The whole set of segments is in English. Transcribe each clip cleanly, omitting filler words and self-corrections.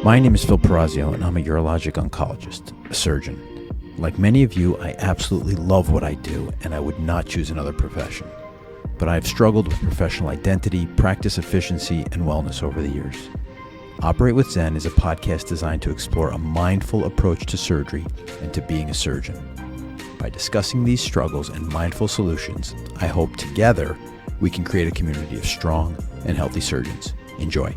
My name is Phil Perazio, and I'm a urologic oncologist, a surgeon. Like many of you, I absolutely love what I do, and I would not choose another profession. But I have struggled with professional identity, practice efficiency, and wellness over the years. Operate with Zen is a podcast designed to explore a mindful approach to surgery and to being a surgeon. By discussing these struggles and mindful solutions, I hope together we can create a community of strong and healthy surgeons. Enjoy.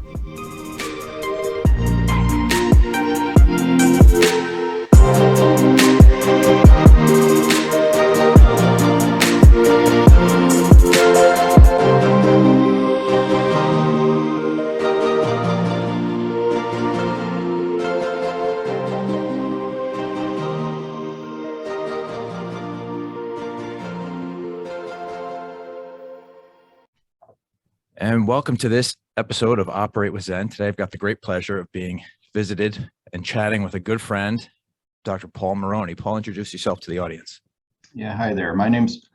And welcome to this episode of Operate with Zen. Today I've got the great pleasure of being visited and chatting with a good friend, Dr. Paul Maroni. Paul, introduce yourself to the audience. Yeah, hi there. My name's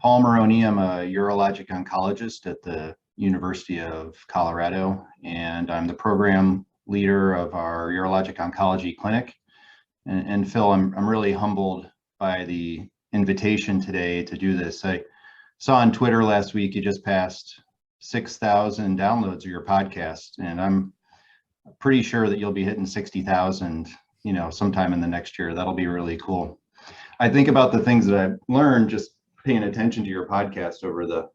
Paul Maroni. I'm a urologic oncologist at the University of Colorado, and I'm the program leader of our urologic oncology clinic. And Phil, I'm really humbled by the invitation today to do this. I saw on Twitter last week you just passed 6,000 downloads of your podcast, and I'm pretty sure that you'll be hitting 60,000, sometime in the next year. That'll be really cool. I think about the things that I've learned just paying attention to your podcast over the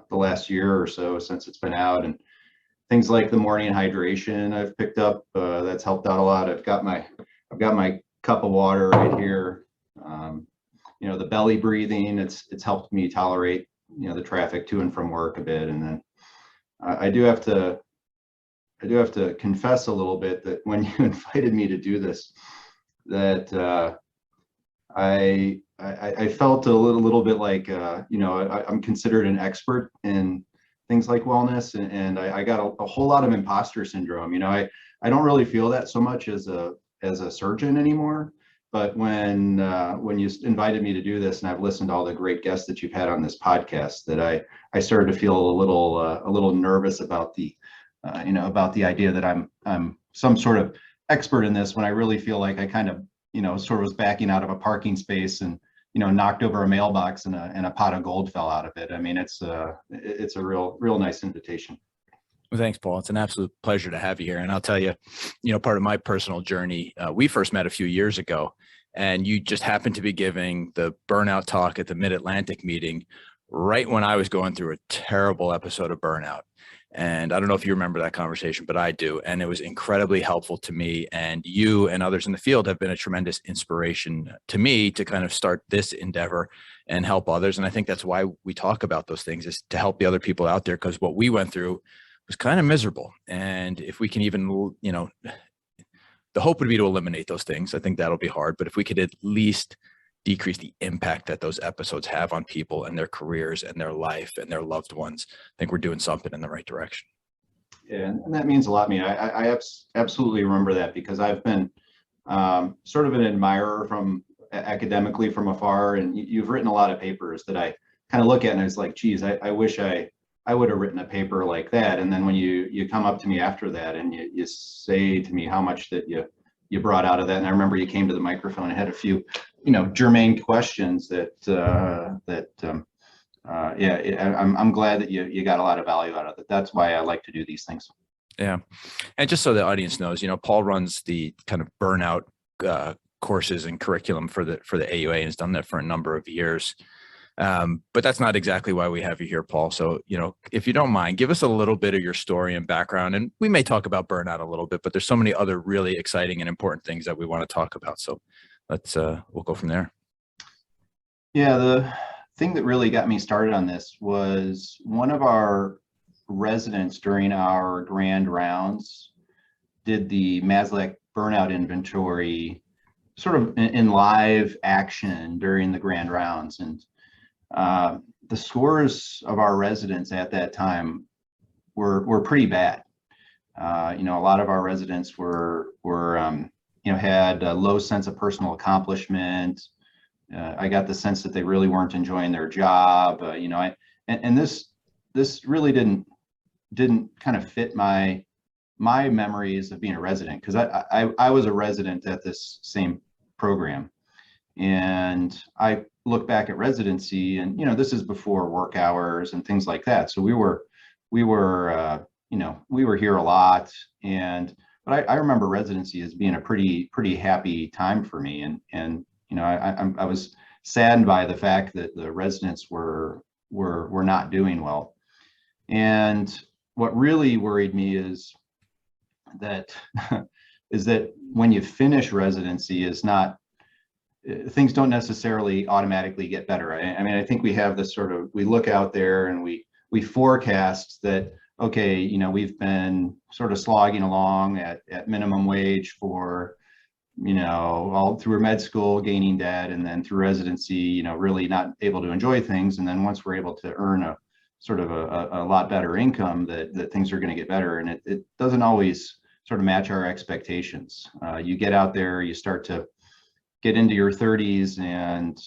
last year or so since it's been out, and things like the morning hydration I've picked up. That's helped out a lot. I've got my cup of water right here. The belly breathing. It's helped me tolerate the traffic to and from work a bit. And then I do have to confess a little bit that when you invited me to do this, that I felt a little bit like I'm considered an expert in things like wellness, and I got a whole lot of imposter syndrome. I don't really feel that so much as a surgeon anymore. But when you invited me to do this, and I've listened to all the great guests that you've had on this podcast, that I started to feel a little nervous about the idea that I'm some sort of expert in this, when I really feel like I kind of sort of was backing out of a parking space and knocked over a mailbox and a pot of gold fell out of it. I mean, it's a real nice invitation. Well, thanks, Paul. It's an absolute pleasure to have you here. And I'll tell you, part of my personal journey, we first met a few years ago, and you just happened to be giving the burnout talk at the Mid-Atlantic meeting right when I was going through a terrible episode of burnout. And I don't know if you remember that conversation, but I do. And it was incredibly helpful to me. And you and others in the field have been a tremendous inspiration to me to kind of start this endeavor and help others. And I think that's why we talk about those things, is to help the other people out there, because what we went through was kind of miserable. And if we can even, the hope would be to eliminate those things. I think that'll be hard, but if we could at least decrease the impact that those episodes have on people and their careers and their life and their loved ones, I think we're doing something in the right direction. Yeah, and that means a lot to me. I absolutely remember that, because I've been sort of an admirer academically from afar, and you've written a lot of papers that I kind of look at and it's like, geez, I wish I would have written a paper like that. And then when you come up to me after that and you say to me how much that you brought out of that, and I remember you came to the microphone and had a few germane questions I'm glad that you got a lot of value out of it. That's why I like to do these things. Yeah. And just so the audience knows, Paul runs the kind of burnout courses and curriculum for the AUA, and has done that for a number of years. But that's not exactly why we have you here, Paul. So, if you don't mind, give us a little bit of your story and background, and we may talk about burnout a little bit, but there's so many other really exciting and important things that we want to talk about. So we'll go from there. Yeah. The thing that really got me started on this was one of our residents during our grand rounds did the Maslach burnout inventory sort of in live action during the grand rounds. And the scores of our residents at that time were pretty bad. A lot of our residents had a low sense of personal accomplishment. I got the sense that they really weren't enjoying their job. This really didn't kind of fit my my memories of being a resident, because I was a resident at this same program. And I look back at residency, and this is before work hours and things like that. So we were here a lot, but I remember residency as being a pretty happy time for me. And I was saddened by the fact that the residents were not doing well. And what really worried me is that when you finish residency things don't necessarily automatically get better. I mean, I think we have this we look out there and we forecast that, okay, we've been sort of slogging along at minimum wage for, all through med school, gaining debt, and then through residency, really not able to enjoy things. And then once we're able to earn a lot better income, that things are going to get better. And it doesn't always sort of match our expectations. You get out there, you start to get into your 30s, and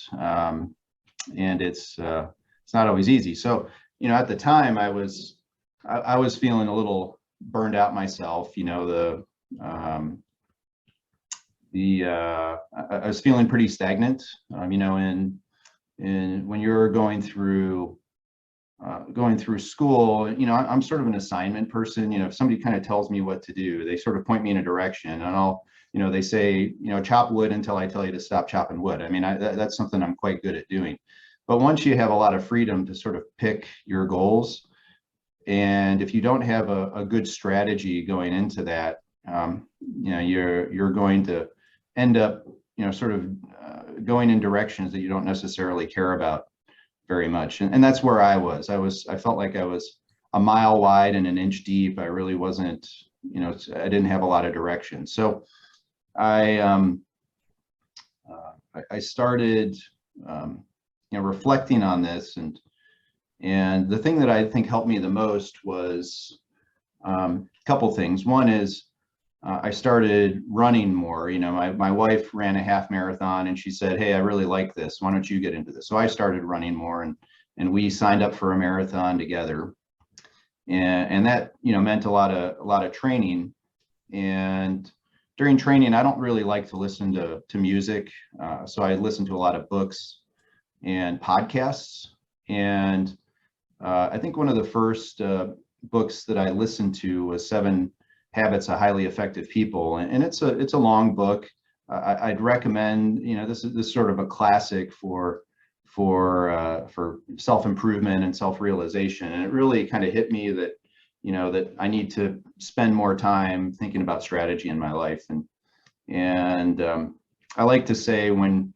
it's not always easy. So, at the time I was feeling a little burned out myself. I was feeling pretty stagnant. And when you're going through school, I'm sort of an assignment person. If somebody kind of tells me what to do, they sort of point me in a direction, and they say, chop wood until I tell you to stop chopping wood. I mean, that's something I'm quite good at doing. But once you have a lot of freedom to sort of pick your goals, and if you don't have a good strategy going into that, you're going to end up, going in directions that you don't necessarily care about very much. And that's where I was. I felt like I was a mile wide and an inch deep. I really wasn't, I didn't have a lot of direction. So I started, reflecting on this, and the thing that I think helped me the most was a couple things. One is I started running more. My wife ran a half marathon, and she said, "Hey, I really like this. Why don't you get into this?" So I started running more, and we signed up for a marathon together, and that meant a lot of training. And during training, I don't really like to listen to music, so I listened to a lot of books and podcasts. And I think one of the first books that I listened to was 7 Habits of Highly Effective People, and it's a long book. I'd recommend, this is sort of a classic for self-improvement and self-realization, and it really kind of hit me that that I need to spend more time thinking about strategy in my life. And I like to say, when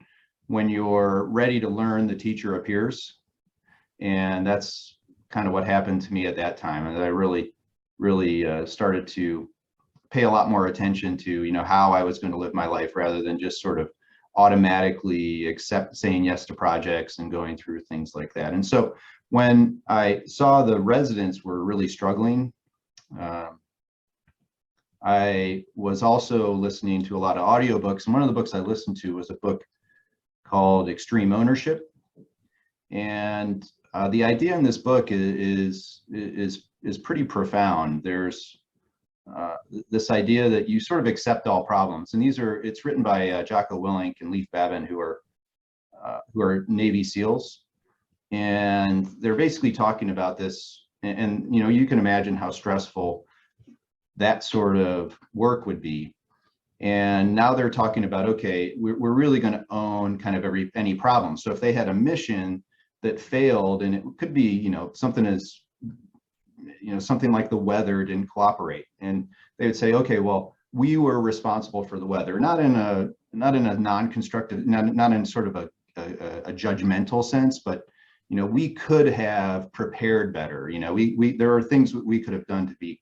you're ready to learn, the teacher appears. And that's kind of what happened to me at that time. And I really started to pay a lot more attention to, how I was going to live my life, rather than just sort of automatically saying yes to projects and going through things like that. And so when I saw the residents were really struggling, I was also listening to a lot of audiobooks. And one of the books I listened to was a book called Extreme Ownership. And the idea in this book is pretty profound. There's this idea that you sort of accept all problems, and it's written by Jocko Willink and Leif Babin, who are Navy SEALs, and they're basically talking about this. And you can imagine how stressful that sort of work would be. And now they're talking about, okay, we're really going to own kind of any problem. So if they had a mission that failed, and it could be, something as, something like the weather didn't cooperate, and they would say, okay, well, we were responsible for the weather, not in a non-constructive, not in sort of a judgmental sense, but we could have prepared better. There are things we could have done to be,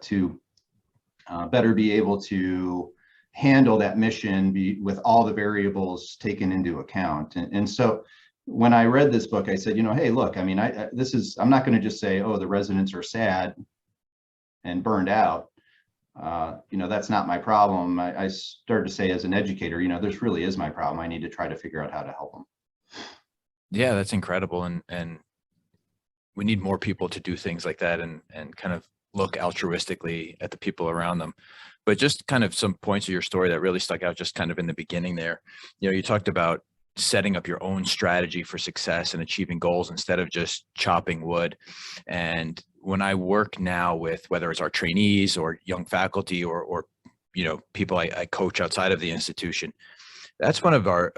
to better be able to handle that mission with all the variables taken into account. And so when I read this book, I said, hey, look, I mean, I'm not going to just say, oh, the residents are sad and burned out. That's not my problem. I started to say, as an educator, this really is my problem. I need to try to figure out how to help them. Yeah, that's incredible. And we need more people to do things like that and kind of look altruistically at the people around them. But just kind of some points of your story that really stuck out just kind of in the beginning there. You talked about setting up your own strategy for success and achieving goals instead of just chopping wood. And when I work now with, whether it's our trainees or young faculty or people I coach outside of the institution, that's one of our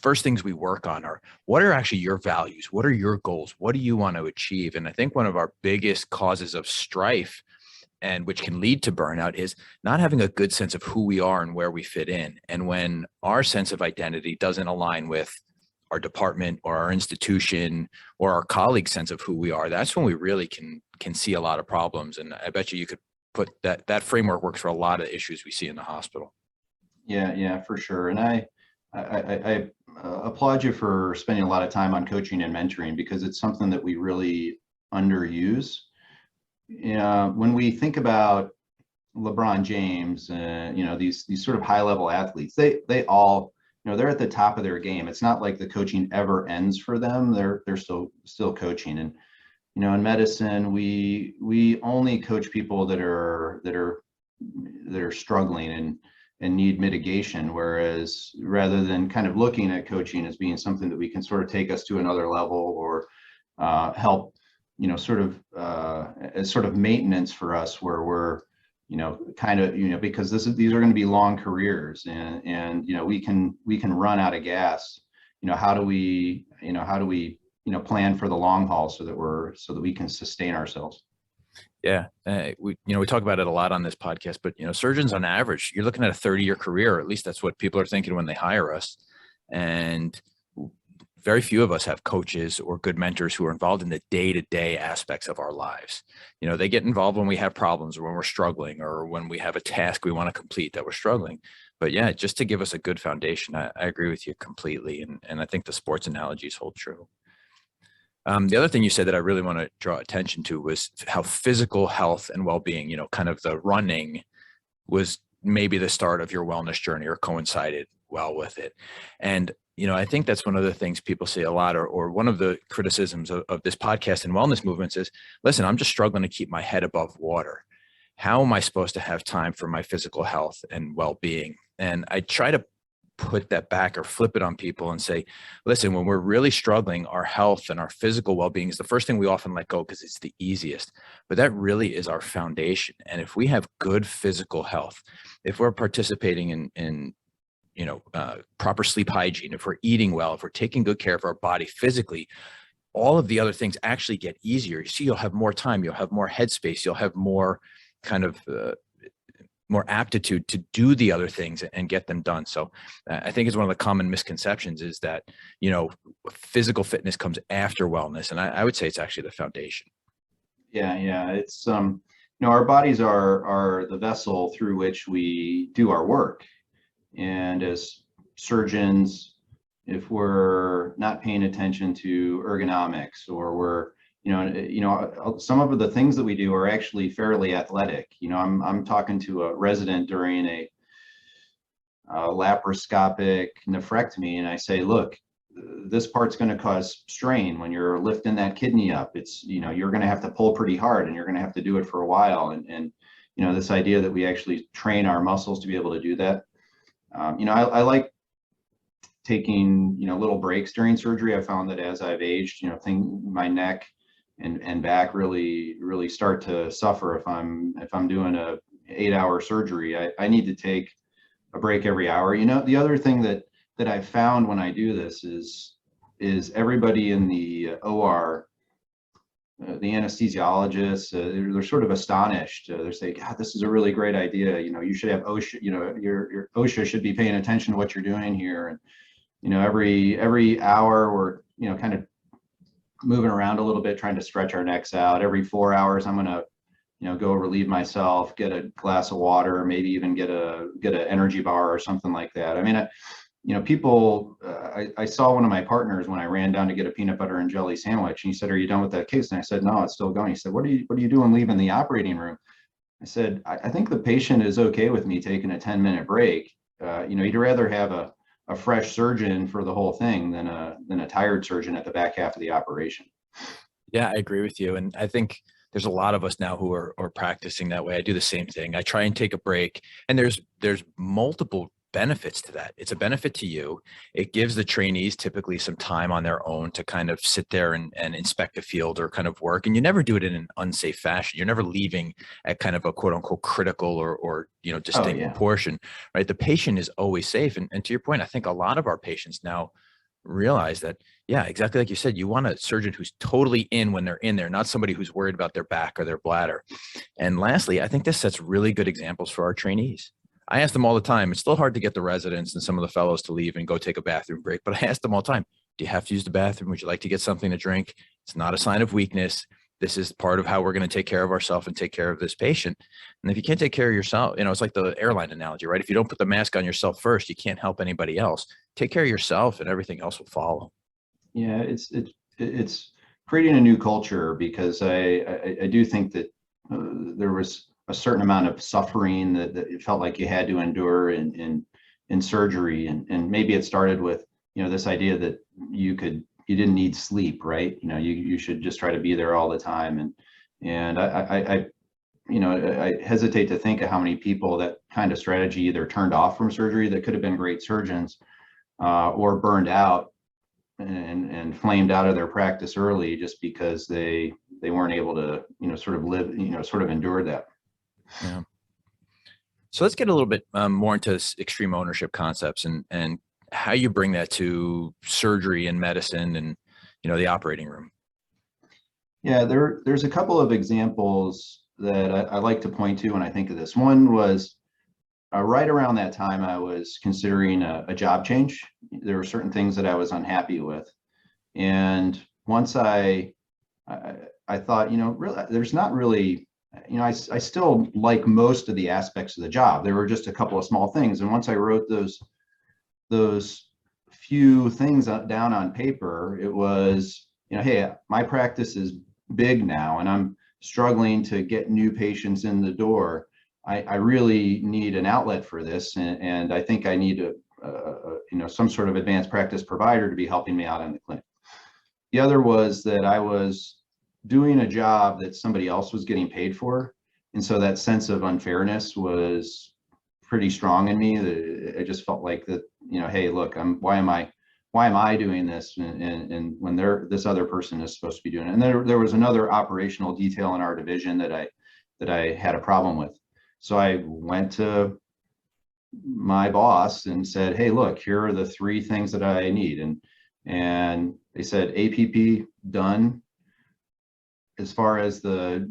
first things we work on are, what are actually your values? What are your goals? What do you want to achieve? And I think one of our biggest causes of strife, and which can lead to burnout, is not having a good sense of who we are and where we fit in. And when our sense of identity doesn't align with our department or our institution or our colleagues' sense of who we are, that's when we really can see a lot of problems. And I bet you could put that framework works for a lot of issues we see in the hospital. Yeah, for sure. And I applaud you for spending a lot of time on coaching and mentoring, because it's something that we really underuse. When we think about LeBron James, these sort of high level athletes, they all, they're at the top of their game. It's not like the coaching ever ends for them. They're still coaching. And in medicine, we only coach people that are struggling and need mitigation, whereas rather than kind of looking at coaching as being something that we can sort of take us to another level or help, as sort of maintenance for us, where we're because these are going to be long careers, and we can run out of gas. How do we plan for the long haul so that we can sustain ourselves? Yeah. We talk about it a lot on this podcast, but, surgeons on average, you're looking at a 30-year career, or at least that's what people are thinking when they hire us. And very few of us have coaches or good mentors who are involved in the day-to-day aspects of our lives. They get involved when we have problems or when we're struggling or when we have a task we want to complete that we're struggling. But yeah, just to give us a good foundation, I agree with you completely. And I think the sports analogies hold true. The other thing you said that I really want to draw attention to was how physical health and well-being, kind of the running was maybe the start of your wellness journey or coincided well with it. And, I think that's one of the things people say a lot, or one of the criticisms of this podcast and wellness movements is, listen, I'm just struggling to keep my head above water. How am I supposed to have time for my physical health and well-being? And I try to put that back or flip it on people and say, listen, when we're really struggling, our health and our physical well-being is the first thing we often let go because it's the easiest, but that really is our foundation. And if we have good physical health, if we're participating in proper sleep hygiene, if we're eating well, if we're taking good care of our body physically, all of the other things actually get easier. You see, you'll have more time, you'll have more headspace, you'll have more kind of more aptitude to do the other things and get them done. So I think it's one of the common misconceptions is that, physical fitness comes after wellness. And I would say it's actually the foundation. Yeah. It's, our bodies are the vessel through which we do our work. And as surgeons, if we're not paying attention to ergonomics, or we're some of the things that we do are actually fairly athletic. I'm talking to a resident during a laparoscopic nephrectomy, and I say, look, this part's going to cause strain when you're lifting that kidney up. It's, you're going to have to pull pretty hard, and you're going to have to do it for a while. And this idea that we actually train our muscles to be able to do that. I like taking, little breaks during surgery. I found that as I've aged, my neck and back really start to suffer if I'm doing a 8-hour surgery. I need to take a break every hour. The other thing that I found when I do this is everybody in the OR, the anesthesiologists, they're sort of astonished. They're saying, God, this is a really great idea. You should have OSHA, your OSHA should be paying attention to what you're doing here. And, every hour we're, kind of moving around a little bit, trying to stretch our necks out. Every 4 hours, I'm going to, go relieve myself, get a glass of water, maybe even get an energy bar or something like that. I mean, people, I saw one of my partners when I ran down to get a peanut butter and jelly sandwich, and he said, "Are you done with that case?" And I said, "No, it's still going." He said, What are you doing leaving the operating room?" I said, I think the patient is okay with me taking a 10-minute break. You'd rather have a fresh surgeon for the whole thing than a tired surgeon at the back half of the operation. Yeah, I agree with you. And I think there's a lot of us now who are practicing that way. I do the same thing. I try and take a break, and there's multiple benefits to that. It's a benefit to you. It gives the trainees typically some time on their own to kind of sit there and inspect the field or kind of work. And you never do it in an unsafe fashion. You're never leaving at kind of a quote unquote critical or Oh distinct yeah. portion, right? The patient is always safe. And to your point, I think a lot of our patients now realize that, yeah, exactly like you said, you want a surgeon who's totally in when they're in there, not somebody who's worried about their back or their bladder. And lastly, I think this sets really good examples for our trainees. I ask them all the time. It's still hard to get the residents and some of the fellows to leave and go take a bathroom break, but I ask them all the time, do you have to use the bathroom? Would you like to get something to drink? It's not a sign of weakness. This is part of how we're going to take care of ourselves and take care of this patient. And if you can't take care of yourself, it's like the airline analogy, right? If you don't put the mask on yourself first, you can't help anybody else. Take care of yourself and everything else will follow. Yeah, it's creating a new culture, because I do think that there was a certain amount of suffering that it felt like you had to endure in surgery, and maybe it started with this idea that you didn't need sleep, right? You should just try to be there all the time, and I hesitate to think of how many people that kind of strategy either turned off from surgery that could have been great surgeons, or burned out and flamed out of their practice early just because they weren't able to sort of live, sort of endure that. Yeah. So let's get a little bit more into extreme ownership concepts and how you bring that to surgery and medicine and the operating room. Yeah, there's a couple of examples that I like to point to when I think of this. One was right around that time I was considering a job change. There were certain things that I was unhappy with, and once I thought, really, there's not really, I still like most of the aspects of the job. There were just a couple of small things, and once I wrote those few things down on paper, it was, hey, my practice is big now, and I'm struggling to get new patients in the door. I really need an outlet for this, and I think I need some sort of advanced practice provider to be helping me out in the clinic. The other was that I was doing a job that somebody else was getting paid for, and so that sense of unfairness was pretty strong in me. I just felt like that, hey, look, why am I doing this, and when this other person is supposed to be doing it. And there was another operational detail in our division that I had a problem with. So I went to my boss and said, hey, look, here are the three things that I need. And they said, APP done. As far as the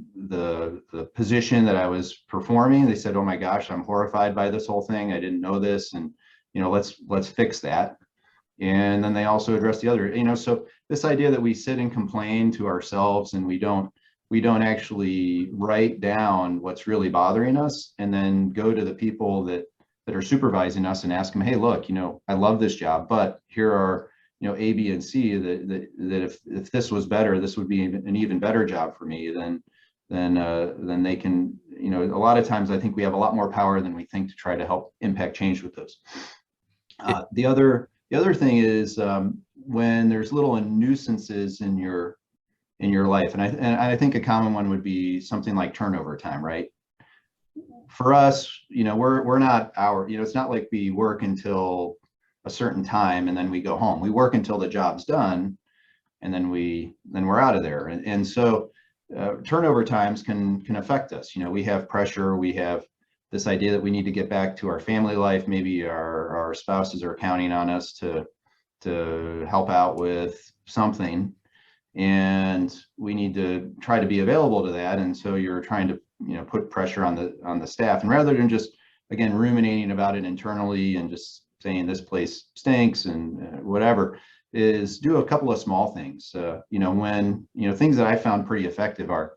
position that I was performing, they said, oh my gosh, I'm horrified by this whole thing. I didn't know this. And, let's fix that. And then they also addressed the other, so this idea that we sit and complain to ourselves and we don't actually write down what's really bothering us, and then go to the people that are supervising us and ask them, hey, look, I love this job, but here are, A, B, and C that if this was better, this would be an even better job for me. Then they can, a lot of times I think we have a lot more power than we think to try to help impact change with those. The other thing is when there's little nuisances in your life, and I think a common one would be something like turnover time, right? For us, we're not it's not like we work until a certain time and then we go home. We work until the job's done, and then we're out of there. And so turnover times can affect us. We have pressure. We have this idea that we need to get back to our family life. Maybe our spouses are counting on us to help out with something, and we need to try to be available to that. And so you're trying to put pressure on the staff, and rather than just, again, ruminating about it internally and just saying this place stinks and whatever, is do a couple of small things. When things that I found pretty effective are,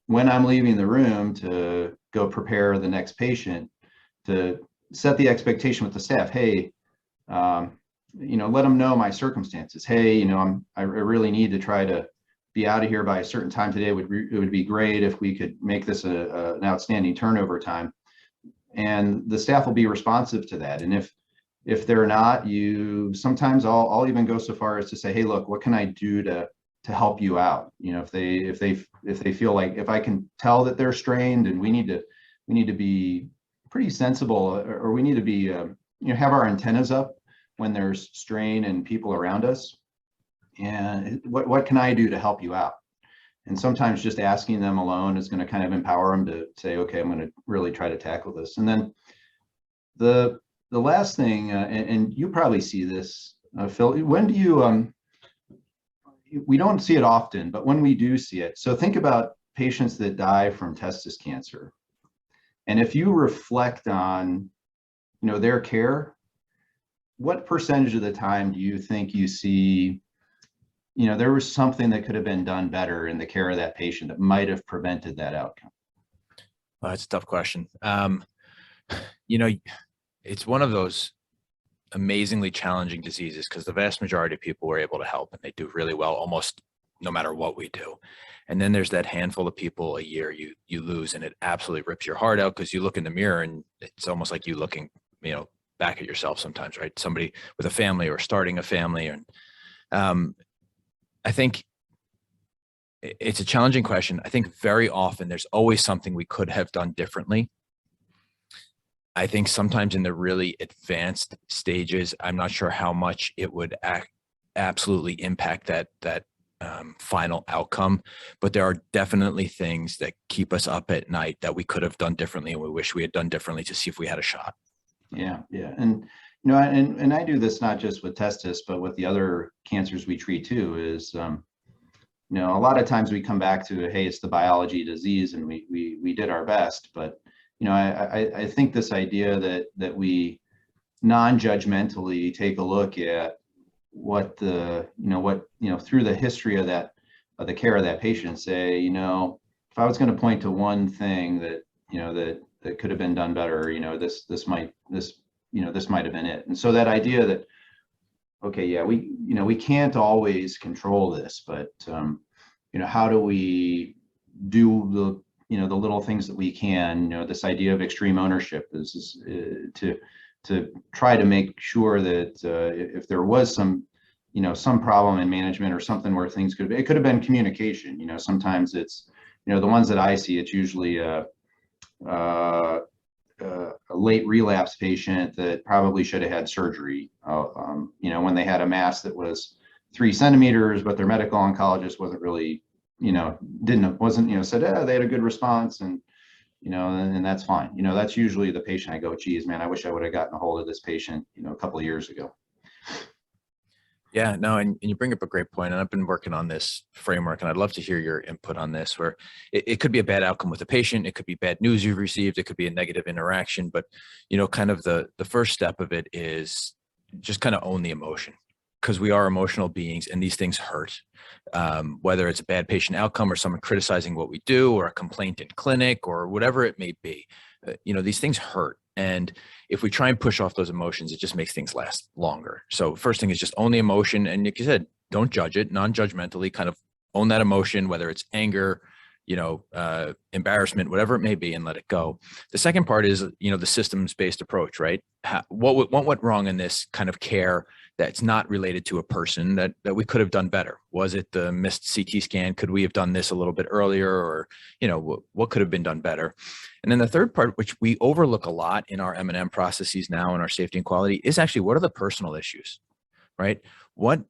when I'm leaving the room to go prepare the next patient, to set the expectation with the staff. Hey, let them know my circumstances. Hey, I really need to try to be out of here by a certain time today. It would be great if we could make this an outstanding turnover time. And the staff will be responsive to that. And if they're not, sometimes I'll even go so far as to say, hey, look, what can I do to help you out. If they feel like, if I can tell that they're strained, and we need to be pretty sensible, or we need to be have our antennas up when there's strain and people around us, and what can I do to help you out? And sometimes just asking them alone is going to kind of empower them to say, okay, I'm going to really try to tackle this. And then the last thing, and you probably see this, Phil, when do you we don't see it often, but when we do see it, so think about patients that die from testis cancer. And if you reflect on, their care, what percentage of the time do you think you see, there was something that could have been done better in the care of that patient that might have prevented that outcome? Well, that's a tough question. It's one of those amazingly challenging diseases because the vast majority of people were able to help, and they do really well almost no matter what we do. And then there's that handful of people a year you lose, and it absolutely rips your heart out because you look in the mirror and it's almost like you looking, back at yourself sometimes, right? Somebody with a family or starting a family. And I think it's a challenging question. I think very often there's always something we could have done differently. I think sometimes in the really advanced stages, I'm not sure how much it would absolutely impact that final outcome, but there are definitely things that keep us up at night that we could have done differently, and we wish we had done differently to see if we had a shot. Yeah. And and I do this not just with testis, but with the other cancers we treat too. Is a lot of times we come back to, hey, it's the biology disease, and we did our best, but I think this idea that we non-judgmentally take a look at what through the history of the care of that patient, and say, if I was going to point to one thing that could have been done better, this might have been it. And so that idea that, okay, yeah, we can't always control this, but how do we do the the little things that we can? This idea of extreme ownership is to try to make sure that if there was some problem in management or something where things it could have been communication. Sometimes it's the ones that I see, it's usually a late relapse patient that probably should have had surgery. When they had a mass that was 3 centimeters, but their medical oncologist wasn't really said, they had a good response, and and that's fine. That's usually the patient I go, geez, man, I wish I would have gotten a hold of this patient a couple of years ago. Yeah, no, and you bring up a great point, and I've been working on this framework, and I'd love to hear your input on this, where it could be a bad outcome with a patient, it could be bad news you've received, it could be a negative interaction, but kind of the first step of it is just kind of own the emotion, because we are emotional beings and these things hurt. Whether it's a bad patient outcome or someone criticizing what we do, or a complaint in clinic, or whatever it may be, these things hurt. And if we try and push off those emotions, it just makes things last longer. So first thing is just own the emotion. And like you said, don't judge it, non-judgmentally, kind of own that emotion, whether it's anger, embarrassment, whatever it may be, and let it go. The second part is, the systems-based approach, right? What went wrong in this kind of care that's not related to a person that we could have done better? Was it the missed CT scan? Could we have done this a little bit earlier? Or, what could have been done better? And then the third part, which we overlook a lot in our M&M processes now in our safety and quality, is actually, what are the personal issues, right? What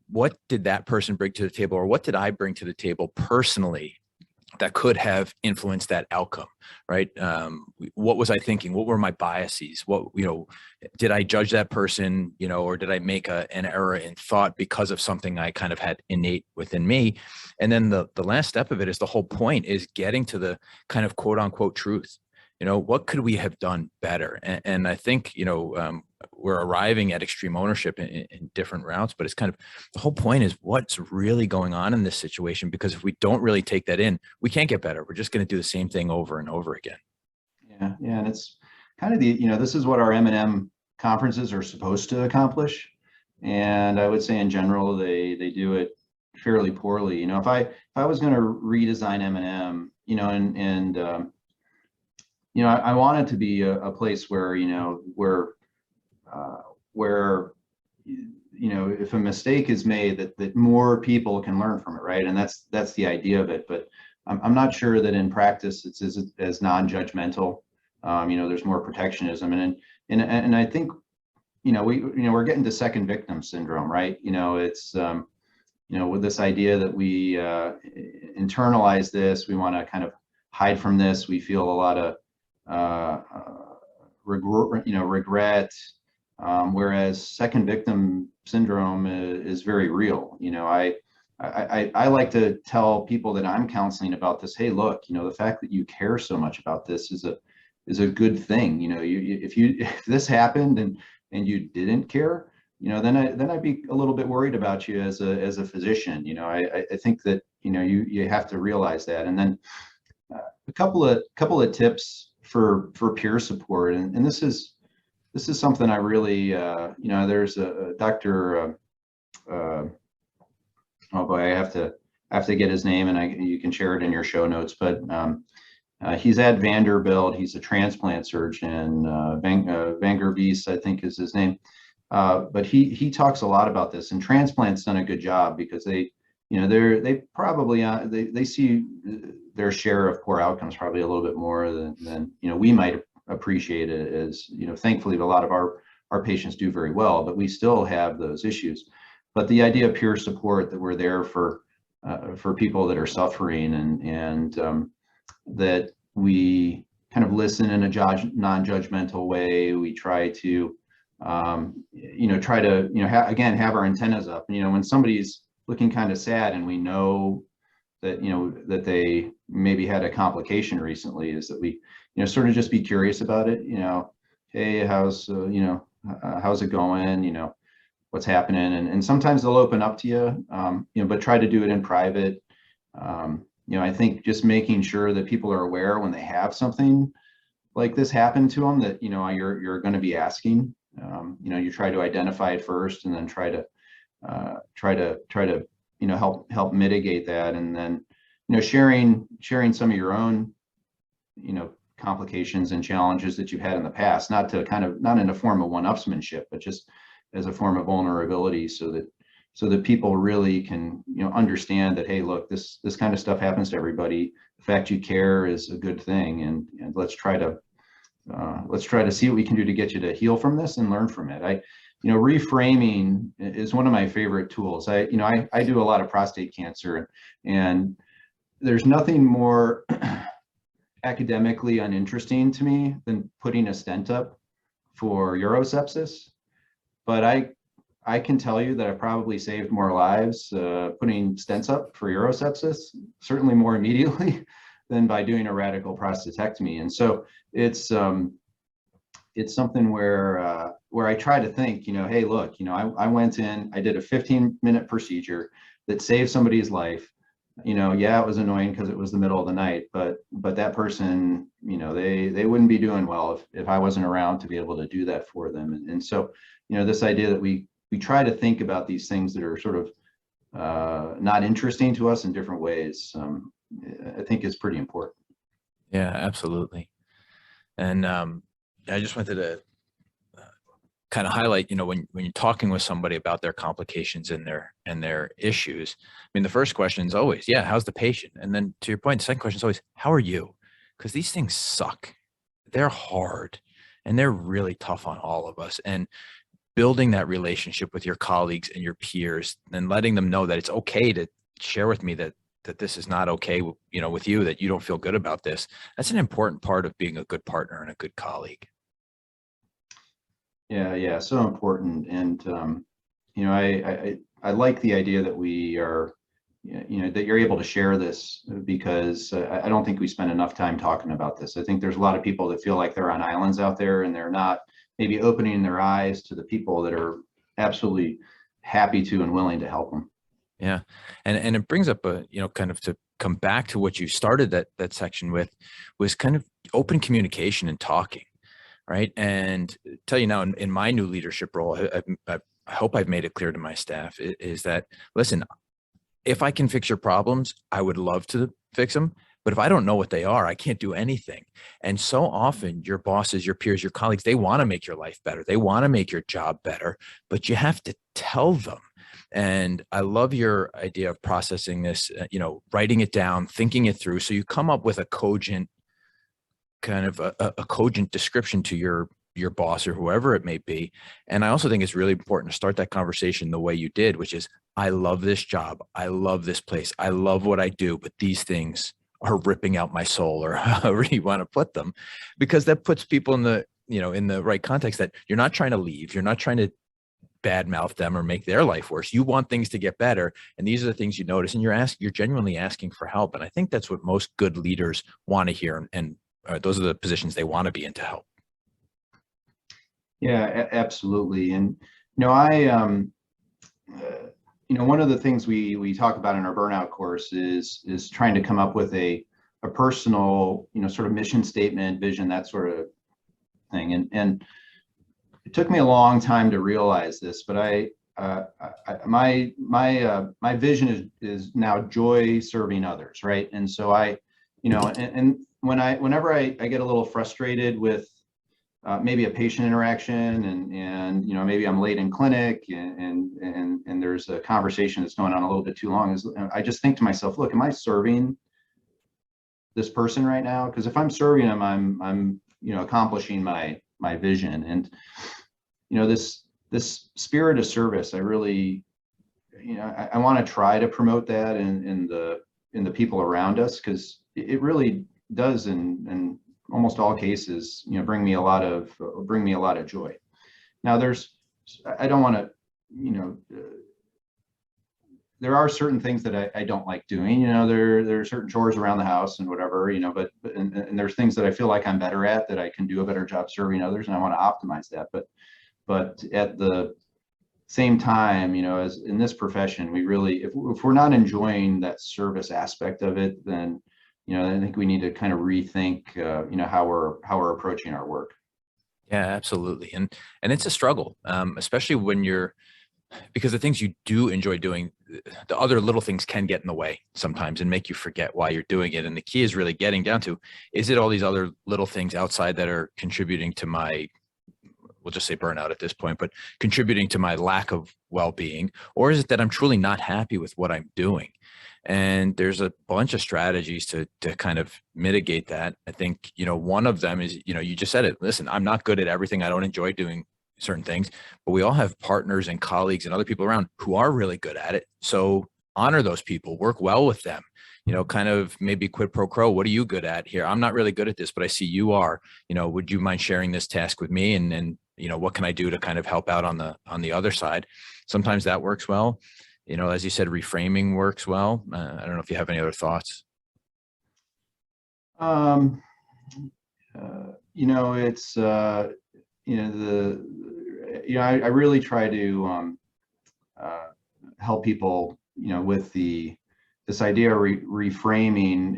did that person bring to the table, or what did I bring to the table personally that could have influenced that outcome, right? What was I thinking? What were my biases? What, did I judge that person, or did I make an error in thought because of something I kind of had innate within me? And then the last step of it is, the whole point is getting to the kind of quote unquote truth. What could we have done better? And I think, we're arriving at extreme ownership in different routes, but it's kind of, the whole point is what's really going on in this situation, because if we don't really take that in, we can't get better. We're just going to do the same thing over and over again. Yeah. And it's kind of this is what our M&M conferences are supposed to accomplish. And I would say in general, they do it fairly poorly. If I was going to redesign M&M, I want it to be a place where, where if a mistake is made, that more people can learn from it, right? And that's the idea of it. But I'm not sure that in practice it's as non-judgmental. There's more protectionism, and I think we're getting to second victim syndrome, right? It's with this idea that we internalize this, we want to kind of hide from this. We feel a lot of regret. Whereas second victim syndrome is very real. I like to tell people that I'm counseling about this. Hey, look, the fact that you care so much about this is a good thing. If this happened and you didn't care, then I'd be a little bit worried about you as a physician. I think that you have to realize that. And then a couple of tips for peer support, and this is something I really, there's a Dr. Oh boy, I have to get his name, and you can share it in your show notes. But he's at Vanderbilt. He's a transplant surgeon. Vangerbies, I think, is his name. But he talks a lot about this, and transplant's done a good job because they probably they see their share of poor outcomes probably a little bit more than we might appreciate it. As thankfully a lot of our patients do very well, but we still have those issues. But the idea of peer support, that we're there for people that are suffering, and that we kind of listen in a non-judgmental way. We try to have our antennas up. When somebody's looking kind of sad and we know that that they maybe had a complication recently, is that we sort of just be curious about it. Hey, how's it going? What's happening? And sometimes they'll open up to you, but try to do it in private. I think just making sure that people are aware when they have something like this happen to them, that you're going to be asking. You try to identify it first, and then try to help mitigate that, and then sharing some of your own complications and challenges that you've had in the past, not in a form of one-upsmanship, but just as a form of vulnerability, so that people really can understand that, hey, look, this kind of stuff happens to everybody. The fact you care is a good thing, and let's try to see what we can do to get you to heal from this and learn from it. Reframing is one of my favorite tools. I do a lot of prostate cancer, and there's nothing more academically uninteresting to me than putting a stent up for urosepsis. But I can tell you that I've probably saved more lives putting stents up for urosepsis, certainly more immediately, than by doing a radical prostatectomy. And so it's something where I try to think, hey, look, I went in, I did a 15-minute procedure that saved somebody's life. Yeah, it was annoying because it was the middle of the night, but that person, they wouldn't be doing well if I wasn't around to be able to do that for them. And so, this idea that we try to think about these things that are sort of not interesting to us in different ways, I think is pretty important. Yeah, absolutely. And I just wanted to kind of highlight, when you're talking with somebody about their complications and their issues, I mean, the first question is always, yeah, how's the patient? And then to your point, the second question is always, how are you? Because these things suck. They're hard, and they're really tough on all of us. And building that relationship with your colleagues and your peers, and letting them know that it's okay to share with me that this is not okay, with you, that you don't feel good about this. That's an important part of being a good partner and a good colleague. Yeah, so important. And I like the idea that we are, that you're able to share this, because I don't think we spend enough time talking about this. I think there's a lot of people that feel like they're on islands out there, and they're not maybe opening their eyes to the people that are absolutely happy to and willing to help them. Yeah. And it brings up kind of to come back to what you started that section with, was kind of open communication and talking. Right. And tell you now, in my new leadership role, I hope I've made it clear to my staff is that, listen, if I can fix your problems, I would love to fix them, But if I don't know what they are, I can't do anything. And so often your bosses, your peers, your colleagues, they want to make your life better. They want to make your job better, but you have to tell them. And I love your idea of processing this, writing it down, thinking it through. So you come up with a cogent kind of a cogent description to your boss or whoever it may be. And I also think it's really important to start that conversation the way you did, which is, I love this job. I love this place. I love what I do, but these things are ripping out my soul, or however you want to put them, because that puts people in the right context, that you're not trying to leave. You're not trying to badmouth them or make their life worse. You want things to get better. And these are the things you notice, and you're genuinely asking for help. And I think that's what most good leaders want to hear. And those are the positions they want to be in to help. Yeah, absolutely. And, one of the things we talk about in our burnout course is trying to come up with a personal, sort of mission statement, vision, that sort of thing. And it took me a long time to realize this, but my vision is now joy serving others, right? And so whenever I get a little frustrated with maybe a patient interaction, and maybe I'm late in clinic, and there's a conversation that's going on a little bit too long, I just think to myself, look, am I serving this person right now? Because if I'm serving them, I'm accomplishing my vision. And this spirit of service, I really, I want to try to promote that in the people around us, because it really does in almost all cases, bring me a lot of joy. Now I don't want to, there are certain things that I don't like doing. There are certain chores around the house and whatever, but there's things that I feel like I'm better at, that I can do a better job serving others, and I want to optimize that. But at the same time, as in this profession, we really, if we're not enjoying that service aspect of it, then I think we need to kind of rethink, how we're approaching our work. Yeah, absolutely. And it's a struggle, especially because the things you do enjoy doing, the other little things can get in the way sometimes and make you forget why you're doing it. And the key is really getting down to, is it all these other little things outside that are contributing to we'll just say burnout at this point, but contributing to my lack of well-being? Or is it that I'm truly not happy with what I'm doing? And there's a bunch of strategies to kind of mitigate that. I think, one of them is, you just said it, listen, I'm not good at everything. I don't enjoy doing certain things, but we all have partners and colleagues and other people around who are really good at it. So honor those people, work well with them, kind of maybe quid pro quo. What are you good at here? I'm not really good at this, but I see you are, would you mind sharing this task with me? And what can I do to kind of help out on the other side? Sometimes that works well. As you said, reframing works well. I don't know if you have any other thoughts. It's, I really try to help people, with this idea of reframing,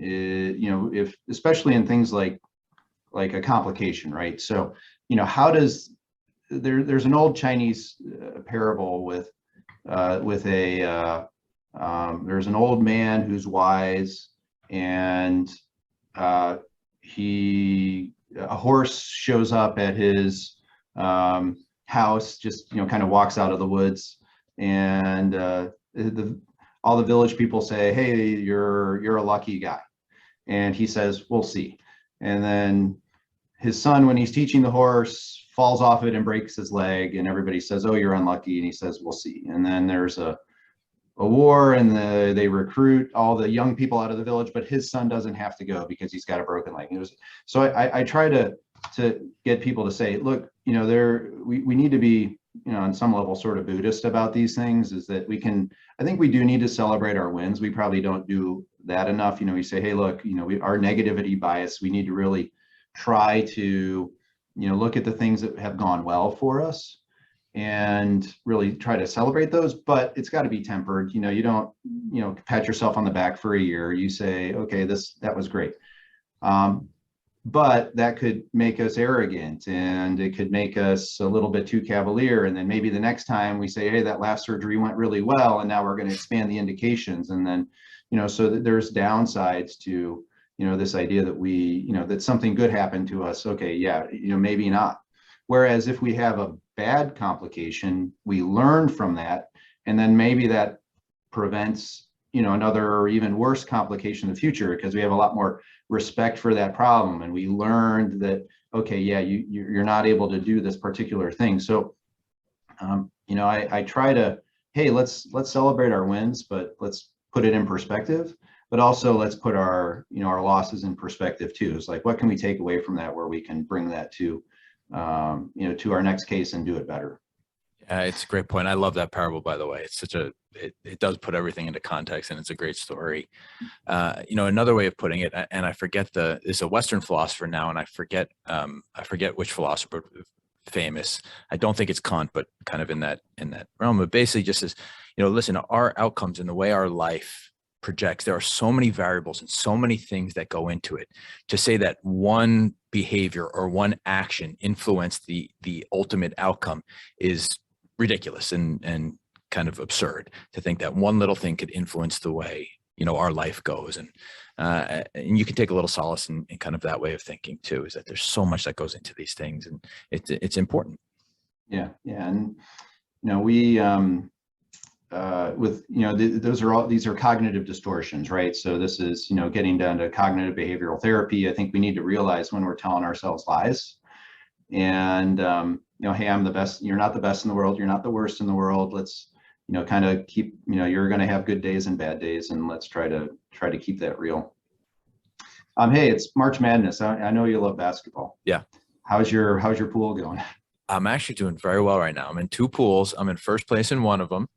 if especially in things like a complication, right? So, how does there's an old Chinese parable with there's an old man who's wise, and a horse shows up at his house, just kind of walks out of the woods, and all the village people say, hey, you're a lucky guy, and he says, we'll see. And then his son, when he's teaching the horse, falls off it and breaks his leg, and everybody says, oh, you're unlucky, and he says, we'll see. And then there's a war, and they recruit all the young people out of the village, but his son doesn't have to go because he's got a broken leg. So I try to get people to say, look, we need to be, on some level, sort of Buddhist about these things, is that I think we do need to celebrate our wins. We probably don't do that enough. We say, hey, look, our negativity bias, we need to really try to look at the things that have gone well for us and really try to celebrate those, but it's got to be tempered. You don't pat yourself on the back for a year. You say, okay, that was great, but that could make us arrogant, and it could make us a little bit too cavalier. And then maybe the next time we say, hey, that last surgery went really well, and now we're going to expand the indications. And then so that there's downsides to this idea that that something good happened to us. Okay, yeah, maybe not. Whereas if we have a bad complication, we learn from that, and then maybe that prevents, another or even worse complication in the future, because we have a lot more respect for that problem, and we learned that, okay, yeah, you're not able to do this particular thing. So, I try to, hey, let's celebrate our wins, but let's put it in perspective. But also let's put our, our losses in perspective too. It's like, what can we take away from that where we can bring that to, to our next case and do it better? It's a great point. I love that parable, by the way. It's it does put everything into context, and it's a great story. Another way of putting it, and I forget is a Western philosopher now, and I forget which philosopher famous. I don't think it's Kant, but kind of in that realm. But basically just says, listen, our outcomes and the way our life projects, there are so many variables and so many things that go into it. To say that one behavior or one action influenced the ultimate outcome is ridiculous and kind of absurd, to think that one little thing could influence the way our life goes. And you can take a little solace in kind of that way of thinking too, is that there's so much that goes into these things, and it's important. Yeah, and we with these are cognitive distortions, right? So this is getting down to cognitive behavioral therapy. I think we need to realize when we're telling ourselves lies, and hey, I'm the best. You're not the best in the world. You're not the worst in the world. Let's kind of keep, you're going to have good days and bad days, and let's try to keep that real. Hey, it's March Madness. I know you love basketball. Yeah. How's your pool going? I'm actually doing very well right now. I'm in 2 pools. I'm in first place in one of them,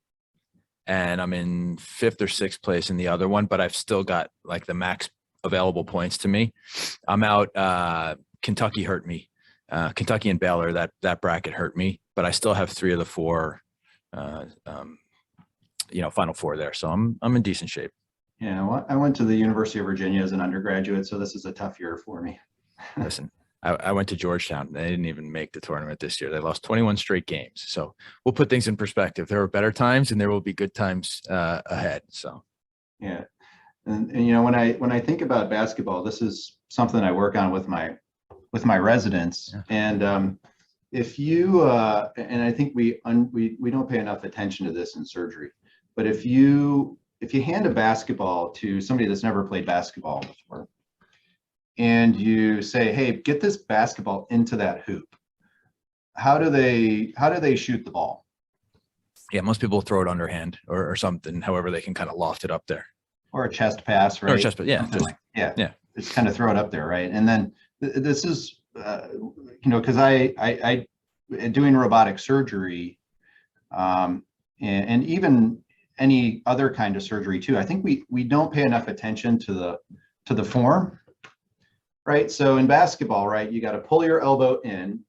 and I'm in 5th or 6th place in the other one, but I've still got like the max available points to me. I'm out. Kentucky hurt me. Kentucky and Baylor, that bracket hurt me, but I still have 3 of the 4, Final 4 there. So I'm in decent shape. Yeah, well, I went to the University of Virginia as an undergraduate, so this is a tough year for me. Listen, I went to Georgetown. They didn't even make the tournament this year. They lost 21 straight games. So we'll put things in perspective. There are better times, and there will be good times ahead. So, yeah, and when I think about basketball, this is something I work on with my residents, yeah. And if you and I think we don't pay enough attention to this in surgery, but if you hand a basketball to somebody that's never played basketball before, and you say, hey, get this basketball into that hoop, how do they shoot the ball? Yeah, most people throw it underhand or something, however they can kind of loft it up there. Or a chest pass, right? Or a chest pass, yeah. Yeah. Just kind of throw it up there, right? And then this is, because I doing robotic surgery, and even any other kind of surgery too, I think we don't pay enough attention to the form, right? So in basketball, right, you got to pull your elbow in.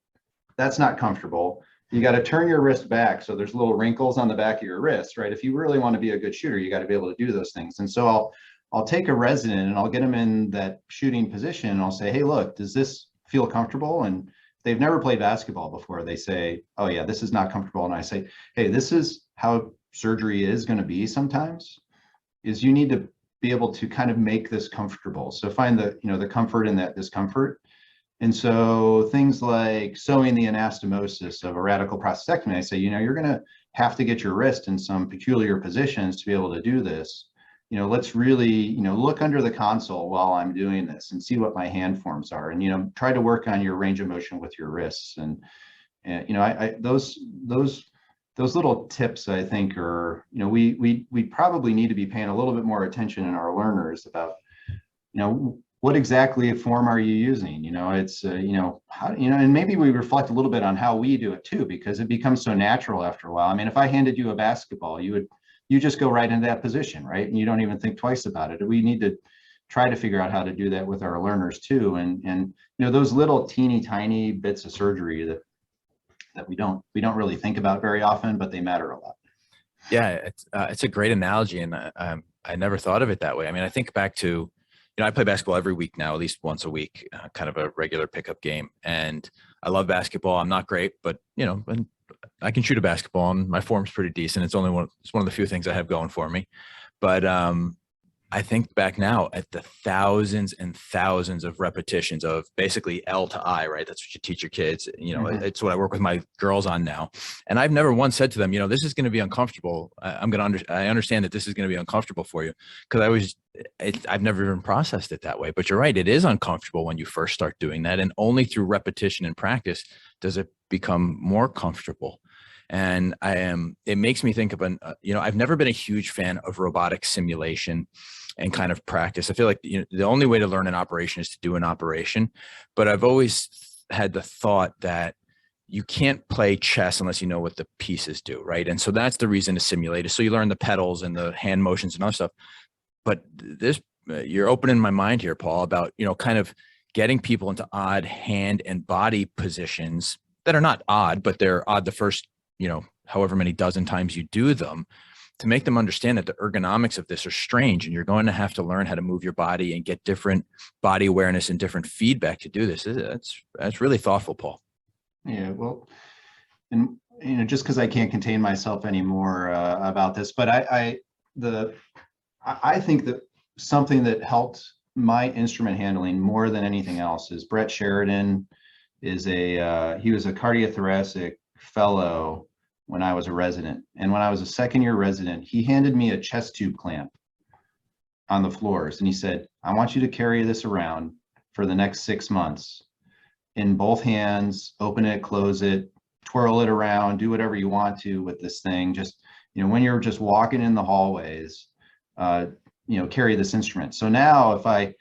That's not comfortable. You got to turn your wrist back, so there's little wrinkles on the back of your wrist, right? If you really want to be a good shooter, you got to be able to do those things. And so I'll take a resident and I'll get them in that shooting position, and I'll say, hey, look, does this feel comfortable? And if they've never played basketball before, they say, oh yeah, this is not comfortable. And I say, hey, this is how surgery is going to be sometimes, is you need to be able to kind of make this comfortable. So find the comfort in that discomfort. And so things like sewing the anastomosis of a radical prostatectomy, I say, you're going to have to get your wrist in some peculiar positions to be able to do this. Let's really, look under the console while I'm doing this and see what my hand forms are, and, try to work on your range of motion with your wrists. And those little tips, I think, are, we probably need to be paying a little bit more attention in our learners about, what exactly form are you using? It's, how, and maybe we reflect a little bit on how we do it too, because it becomes so natural after a while. I mean, if I handed you a basketball, you just go right into that position, right? And you don't even think twice about it. We need to try to figure out how to do that with our learners too. And those little teeny tiny bits of surgery that we don't really think about very often, but they matter a lot. Yeah, it's a great analogy, and I never thought of it that way. I mean, I think back to, I play basketball every week now, at least once a week, kind of a regular pickup game, and I love basketball. I'm not great, but and I can shoot a basketball, and my form's pretty decent. It's one of the few things I have going for me. But I think back now at the thousands and thousands of repetitions of basically L to I, right? That's what you teach your kids. It's what I work with my girls on now. And I've never once said to them, this is going to be uncomfortable. I understand that this is going to be uncomfortable for you, because I've never even processed it that way. But you're right. It is uncomfortable when you first start doing that. And only through repetition and practice does it become more comfortable. And it makes me think of I've never been a huge fan of robotic simulation and kind of practice. I feel like the only way to learn an operation is to do an operation, but I've always had the thought that you can't play chess unless you know what the pieces do, right? And so that's the reason to simulate it. So you learn the pedals and the hand motions and other stuff. But you're opening my mind here, Paul, about, kind of getting people into odd hand and body positions that are not odd, but they're odd the first, however many dozen times you do them, to make them understand that the ergonomics of this are strange, and you're going to have to learn how to move your body and get different body awareness and different feedback to do this. That's really thoughtful, Paul. Yeah, well, and just because I can't contain myself anymore about this, but I think that something that helped my instrument handling more than anything else is Brett Sheridan he was a cardiothoracic fellow when I was a resident. And when I was a second-year resident, he handed me a chest tube clamp on the floors. And he said, I want you to carry this around for the next 6 months in both hands, open it, close it, twirl it around, do whatever you want to with this thing. Just, when you're just walking in the hallways, carry this instrument. So now if I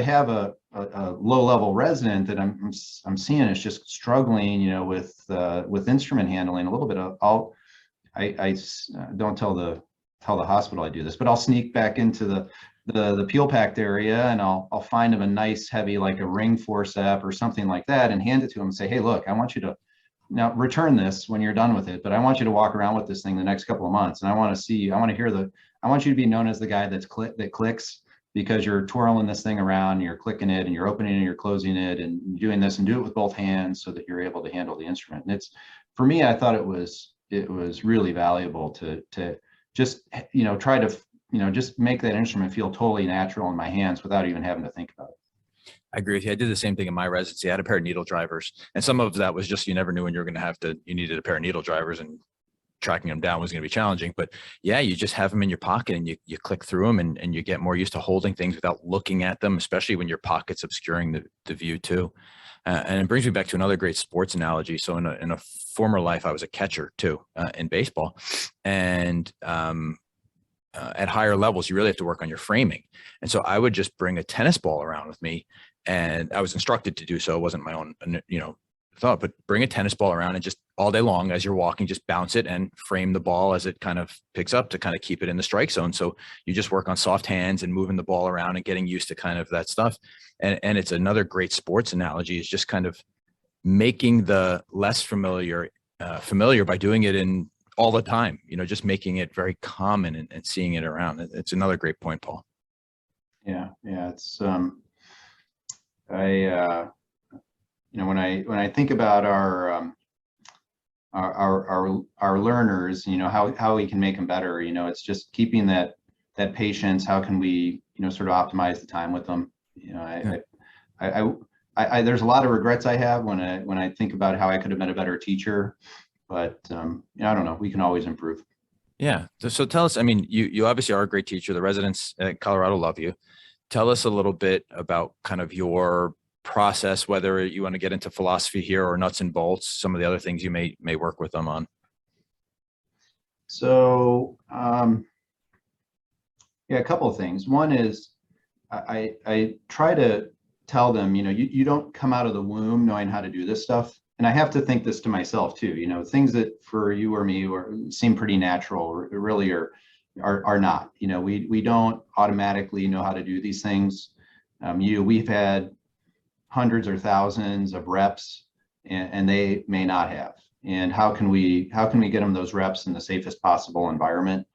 have a low-level resident that I'm seeing is just struggling, with instrument handling a little bit, I don't tell the hospital I do this, but I'll sneak back into the peel packed area, and I'll find him a nice heavy, like a ring forcep or something like that, and hand it to him and say, hey, look, I want you to now return this when you're done with it, but I want you to walk around with this thing the next couple of months, and I want you to be known as the guy that clicks, because you're twirling this thing around, you're clicking it, and you're opening it, and you're closing it, and doing this, and do it with both hands so that you're able to handle the instrument. And for me, I thought it was really valuable to just, try to, just make that instrument feel totally natural in my hands without even having to think about it. I agree with you. I did the same thing in my residency. I had a pair of needle drivers, and some of that was just, you never knew when you were going to you needed a pair of needle drivers, and tracking them down was going to be challenging. But yeah, you just have them in your pocket, and you click through them, and you get more used to holding things without looking at them, especially when your pocket's obscuring the view too. And it brings me back to another great sports analogy. So in a former life, I was a catcher too, in baseball, and at higher levels, you really have to work on your framing. And so I would just bring a tennis ball around with me, and I was instructed to do so. It wasn't my own, thought, but bring a tennis ball around and just all day long as you're walking, just bounce it and frame the ball as it kind of picks up to kind of keep it in the strike zone. So you just work on soft hands and moving the ball around and getting used to kind of that stuff. And it's another great sports analogy, is just kind of making the less familiar by doing it in all the time, just making it very common and seeing it around. It's another great point, Paul. Yeah. It's, when I think about our learners, how we can make them better, it's just keeping that patience. How can we, sort of optimize the time with them? I there's a lot of regrets I have when I think about how I could have been a better teacher, but I don't know. We can always improve. Yeah. So tell us, you obviously are a great teacher. The residents at Colorado love you. Tell us a little bit about kind of your process, whether you want to get into philosophy here or nuts and bolts, some of the other things you may work with them on. So, a couple of things. One is I try to tell them, you don't come out of the womb knowing how to do this stuff. And I have to think this to myself too, things that for you or me seem pretty natural really are not. We don't automatically know how to do these things. We've had hundreds or thousands of reps, and they may not have. And how can we get them those reps in the safest possible environment?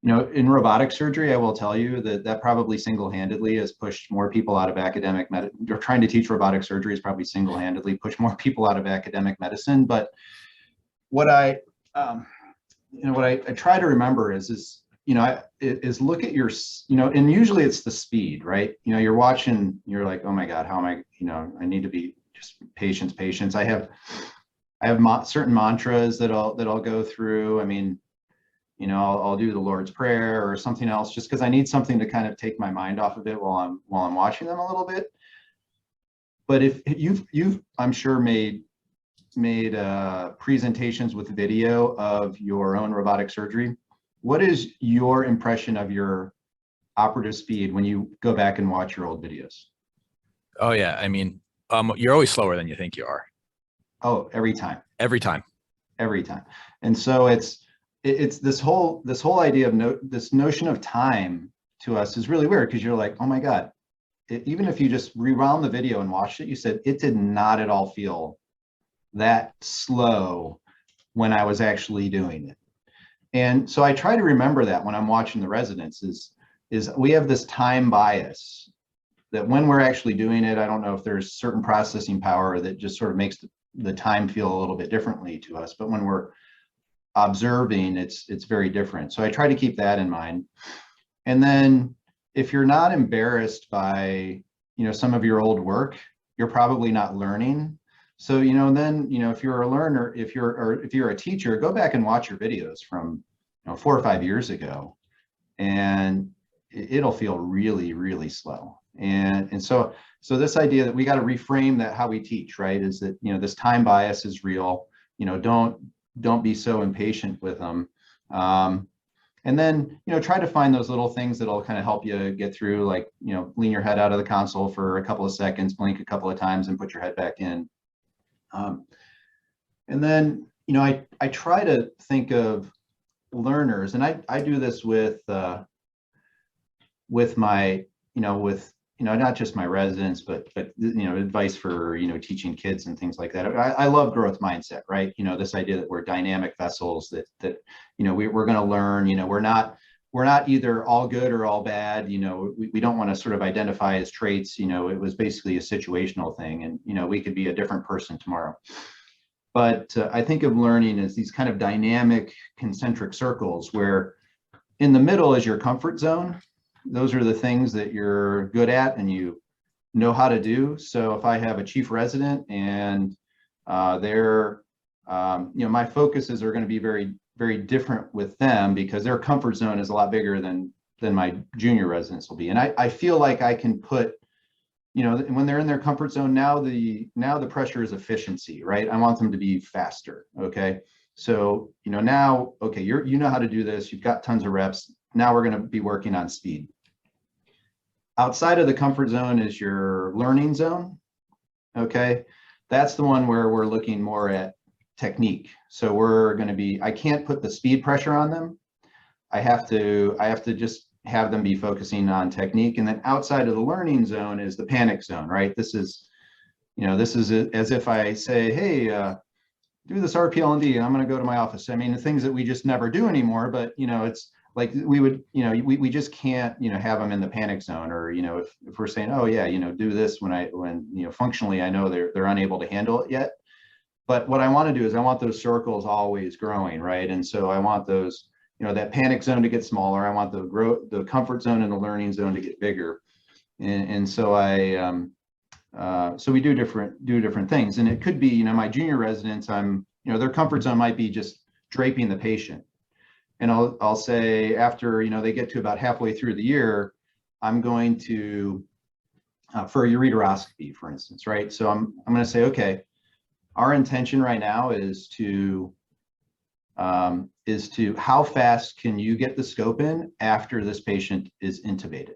In robotic surgery, I will tell you that probably single-handedly has pushed more people out of academic medicine. You're trying to teach robotic surgery has probably single-handedly pushed more people out of academic medicine. But what I try to remember is is look at your, and usually it's the speed, right? You're watching, you're like, oh my God, how am I, I need to be just patience. I have certain mantras that I'll go through. I mean, I'll do the Lord's Prayer or something else just because I need something to kind of take my mind off of it while I'm watching them a little bit. But if you've I'm sure made presentations with video of your own robotic surgery, what is your impression of your operative speed when you go back and watch your old videos? Oh yeah, I mean, you're always slower than you think you are. Oh, every time. Every time. And so it's this whole idea of this notion of time to us is really weird, because you're like, oh my God, even if you just rewound the video and watched it, you said it did not at all feel that slow when I was actually doing it. And so I try to remember that when I'm watching the residents is we have this time bias that when we're actually doing it, I don't know if there's certain processing power that just sort of makes the time feel a little bit differently to us, but when we're observing, it's very different. So I try to keep that in mind. And then if you're not embarrassed by, some of your old work, you're probably not learning. So, then, if you're a learner, if you're a teacher, go back and watch your videos from, 4 or 5 years ago, and it'll feel really, really slow. And so this idea that we got to reframe that how we teach, right, is that, this time bias is real. Don't be so impatient with them. And then, try to find those little things that'll kind of help you get through, like, lean your head out of the console for a couple of seconds, blink a couple of times, and put your head back in. And then, I try to think of learners, and I do this with my, not just my residents, but advice for, teaching kids and things like that. I love growth mindset, right? This idea that we're dynamic vessels, that we're going to learn, we're not either all good or all bad. We don't want to sort of identify as traits. It was basically a situational thing, and we could be a different person tomorrow. But I think of learning as these kind of dynamic concentric circles where in the middle is your comfort zone. Those are the things that you're good at and you know how to do. So if I have a chief resident and my focuses are going to be very, very different with them, because their comfort zone is a lot bigger than my junior residents will be. And I feel like I can put, when they're in their comfort zone, now the pressure is efficiency, right? I want them to be faster. Okay. So, now, okay, you know how to do this. You've got tons of reps. Now we're going to be working on speed. Outside of the comfort zone is your learning zone. Okay. That's the one where we're looking more at technique. So we're going to be, I can't put the speed pressure on them. I have to just have them be focusing on technique. And then outside of the learning zone is the panic zone, right? This is as if I say, hey, do this RPL&D, and I'm going to go to my office. I mean, the things that we just never do anymore, but, it's like we would, we just can't, have them in the panic zone, or, if we're saying, oh yeah, do this when functionally I know they're unable to handle it yet. But what I want to do is I want those circles always growing, right? And so I want those, that panic zone to get smaller. I want the comfort zone and the learning zone to get bigger. And so so we do different things. And it could be, my junior residents, their comfort zone might be just draping the patient. And I'll say after, they get to about halfway through the year, I'm going to, for a ureteroscopy, for instance, right? So I'm going to say, okay, our intention right now is to how fast can you get the scope in after this patient is intubated?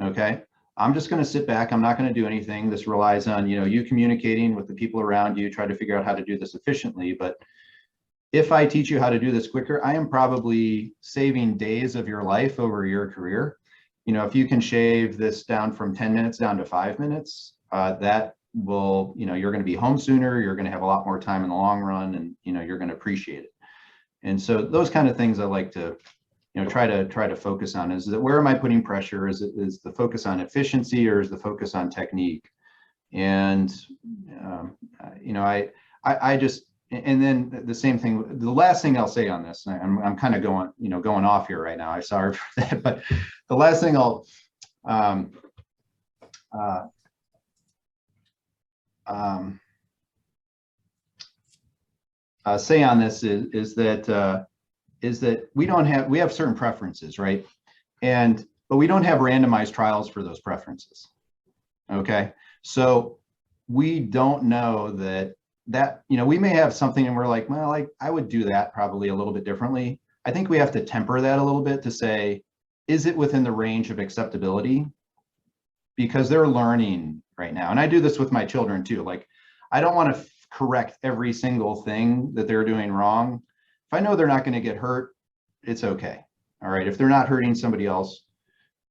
Okay. I'm just going to sit back. I'm not going to do anything. This relies on, you communicating with the people around you, try to figure out how to do this efficiently. But if I teach you how to do this quicker, I am probably saving days of your life over your career. If you can shave this down from 10 minutes down to 5 minutes, that will, you're going to be home sooner. You're going to have a lot more time in the long run, and, you're going to appreciate it. And so those kind of things I like to, try to focus on. Is that where am I putting pressure? Is the focus on efficiency, or is the focus on technique? And I just, and then the same thing, the last thing I'll say on this, I'm kind of going off here right now. I'm sorry for that, but the last thing I'll um, uh, um, say on this is that we have certain preferences, right? But we don't have randomized trials for those preferences. Okay, so we don't know that we may have something and we're like, well, I would do that probably a little bit differently. I think we have to temper that a little bit to say, is it within the range of acceptability? Because they're learning right now. And I do this with my children too. Like, I don't want to correct every single thing that they're doing wrong. If I know they're not going to get hurt, it's okay. All right. If they're not hurting somebody else,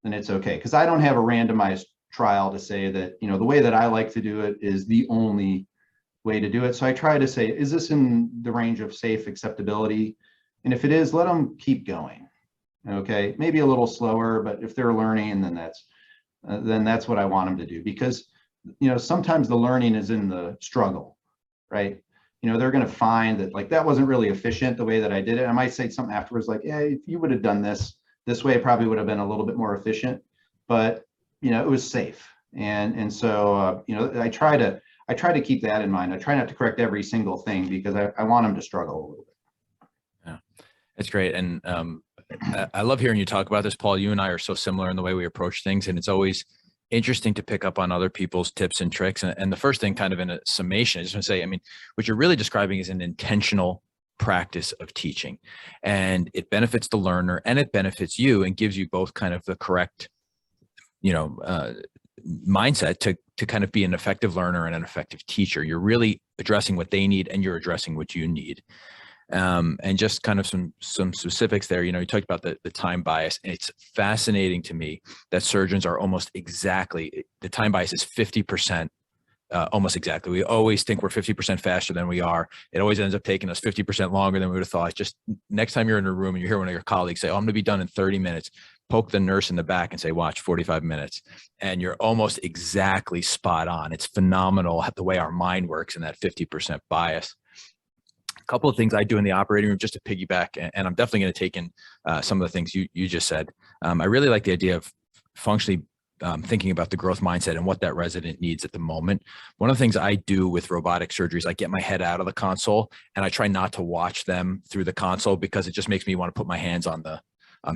then it's okay. Because I don't have a randomized trial to say that, the way that I like to do it is the only way to do it. So I try to say, is this in the range of safe acceptability? And if it is, let them keep going. Okay. Maybe a little slower, but if they're learning, then that's what I want them to do. Because, sometimes the learning is in the struggle, right? They're going to find that, like, that wasn't really efficient the way that I did it. I might say something afterwards, like, yeah, if you would have done this way, it probably would have been a little bit more efficient, but, it was safe. And so, I try to keep that in mind. I try not to correct every single thing because I want them to struggle a little bit. Yeah, that's great. And I love hearing you talk about this, Paul. You and I are so similar in the way we approach things, and it's always interesting to pick up on other people's tips and tricks. And the first thing, kind of in a summation, I just want to say, I mean, what you're really describing is an intentional practice of teaching, and it benefits the learner and it benefits you and gives you both kind of the correct, mindset to kind of be an effective learner and an effective teacher. You're really addressing what they need and you're addressing what you need. And just kind of some specifics there, you talked about the time bias, and it's fascinating to me that surgeons are almost exactly, the time bias is 50%, almost exactly. We always think we're 50% faster than we are. It always ends up taking us 50% longer than we would have thought. Just next time you're in a room and you hear one of your colleagues say, oh, I'm going to be done in 30 minutes, poke the nurse in the back and say, watch 45 minutes. And you're almost exactly spot on. It's phenomenal the way our mind works in that 50% bias. A couple of things I do in the operating room just to piggyback, and I'm definitely going to take in some of the things you just said. I really like the idea of functionally thinking about the growth mindset and what that resident needs at the moment. One of the things I do with robotic surgery is I get my head out of the console and I try not to watch them through the console because it just makes me want to put my hands on the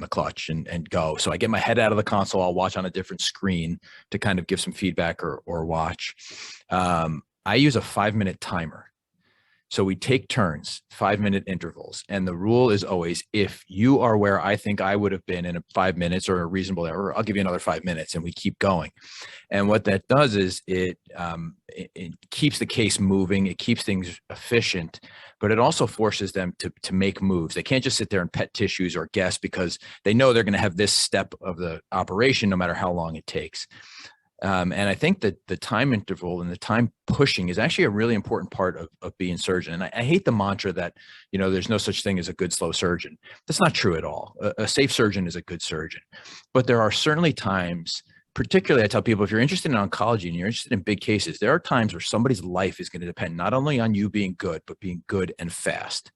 clutch and go. So I get my head out of the console. I'll watch on a different screen to kind of give some feedback or watch. I use a 5-minute timer. So we take turns, 5-minute intervals. And the rule is always, if you are where I think I would have been in 5 minutes or a reasonable error, I'll give you another 5 minutes, and we keep going. And what that does is it keeps the case moving. It keeps things efficient, but it also forces them to make moves. They can't just sit there and pet tissues or guess because they know they're going to have this step of the operation no matter how long it takes. And I think that the time interval and the time pushing is actually a really important part of being a surgeon. And I hate the mantra that, there's no such thing as a good, slow surgeon. That's not true at all. A safe surgeon is a good surgeon. But there are certainly times, particularly I tell people, if you're interested in oncology and you're interested in big cases, there are times where somebody's life is going to depend not only on you being good, but being good and fast.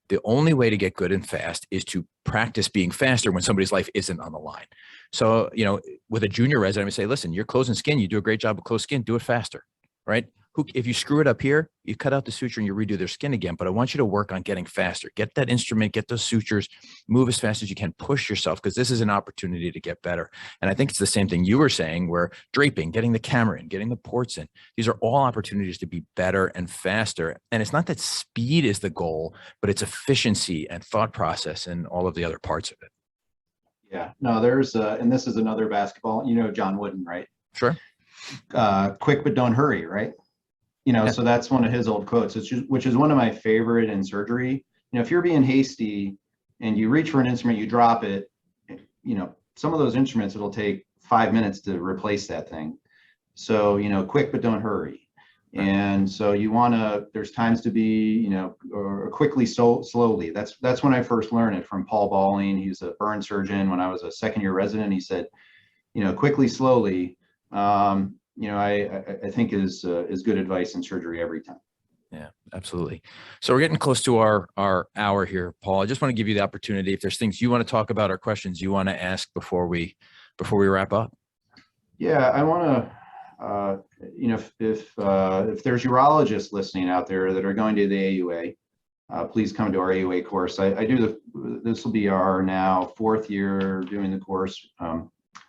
The only way to get good and fast is to practice being faster when somebody's life isn't on the line. So, with a junior resident, I would say, listen, you're closing skin. You do a great job of closed skin. Do it faster, right? If you screw it up here, you cut out the suture and you redo their skin again. But I want you to work on getting faster. Get that instrument, get those sutures, move as fast as you can, push yourself, because this is an opportunity to get better. And I think it's the same thing you were saying, where draping, getting the camera in, getting the ports in, these are all opportunities to be better and faster. And it's not that speed is the goal, but it's efficiency and thought process and all of the other parts of it. Yeah, no, there's, and this is another basketball, John Wooden, right? Sure. Quick, but don't hurry, right? Yeah. So that's one of his old quotes, which is one of my favorite in surgery. If you're being hasty and you reach for an instrument, you drop it, some of those instruments, it'll take 5 minutes to replace that thing. So, quick, but don't hurry. And so there's times to be, or quickly, slowly. That's when I first learned it from Paul Balling. He's a burn surgeon. When I was a second-year resident, he said, quickly, slowly, I think is good advice in surgery every time. Yeah, absolutely. So we're getting close to our hour here, Paul. I just want to give you the opportunity, if there's things you want to talk about or questions you want to ask before we wrap up. Yeah, I want to, if there's urologists listening out there that are going to the AUA, please come to our AUA course. This will be our now 4th year doing the course.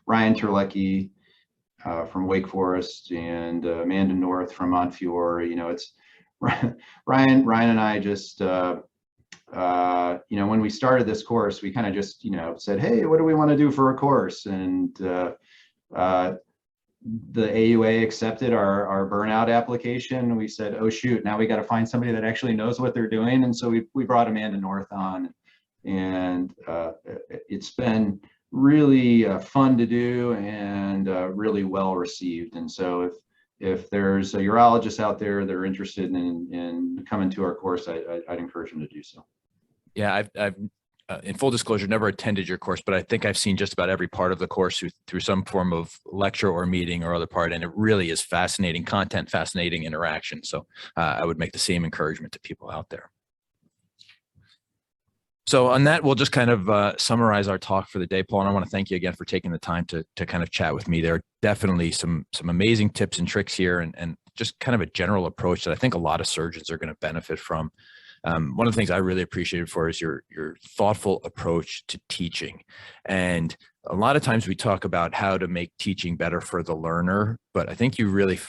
Ryan Terlecki from Wake Forest and Amanda North from Montefiore. It's Ryan and I just, when we started this course, we kind of just, said, hey, what do we want to do for a course? And the AUA accepted our burnout application. We said, oh shoot, now we got to find somebody that actually knows what they're doing. And so we brought Amanda North on, and it's been really fun to do and really well received. And so if there's a urologist out there that are interested in coming to our course, I'd encourage them to do so. Yeah, I've in full disclosure, never attended your course, but I think I've seen just about every part of the course through some form of lecture or meeting or other part. And it really is fascinating content, fascinating interaction. So I would make the same encouragement to people out there. So on that, we'll just kind of summarize our talk for the day, Paul. And I want to thank you again for taking the time to kind of chat with me. There are definitely some amazing tips and tricks here, and just kind of a general approach that I think a lot of surgeons are going to benefit from. One of the things I really appreciated for is your thoughtful approach to teaching. And a lot of times we talk about how to make teaching better for the learner, but I think you really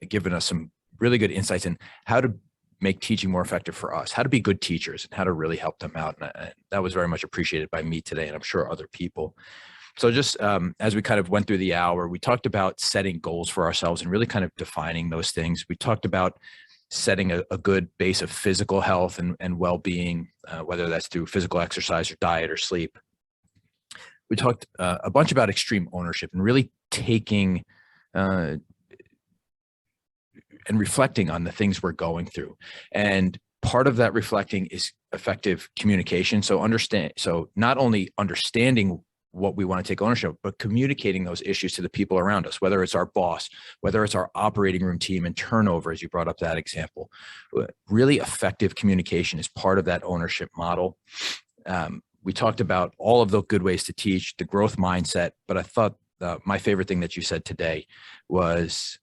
given us some really good insights in how to make teaching more effective for us, how to be good teachers and how to really help them out. And that was very much appreciated by me today, and I'm sure other people. So just as we kind of went through the hour, we talked about setting goals for ourselves and really kind of defining those things. We talked about setting a good base of physical health and well-being, whether that's through physical exercise or diet or sleep. We talked a bunch about extreme ownership and really taking and reflecting on the things we're going through. And part of that reflecting is effective communication. So not only understanding what we want to take ownership of, but communicating those issues to the people around us, whether it's our boss, whether it's our operating room team and turnover, as you brought up that example. Really effective communication is part of that ownership model. We talked about all of the good ways to teach, the growth mindset, but I thought my favorite thing that you said today was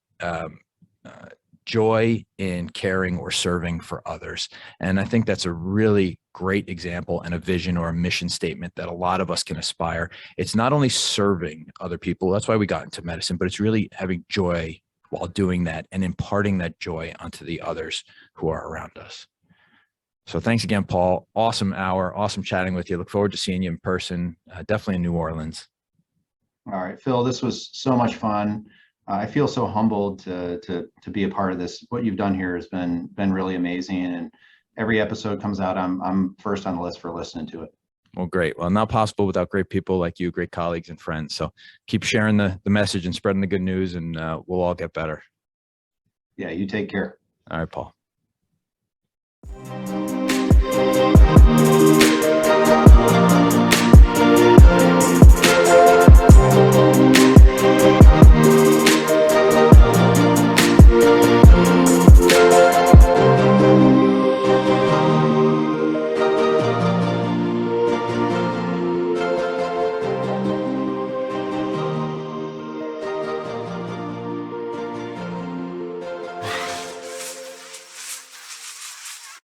joy in caring or serving for others. And I think that's a really great example and a vision or a mission statement that a lot of us can aspire. It's not only serving other people, that's why we got into medicine, but it's really having joy while doing that and imparting that joy onto the others who are around us. So thanks again, Paul. Awesome hour, awesome chatting with you. Look forward to seeing you in person, definitely in New Orleans. All right, Phil, this was so much fun. I feel so humbled to be a part of this. What you've done here has been really amazing, and every episode comes out, I'm first on the list for listening to it. Well, great. Well, not possible without great people like you, great colleagues and friends. So keep sharing the message and spreading the good news, and we'll all get better. Yeah, you take care. All right, Paul.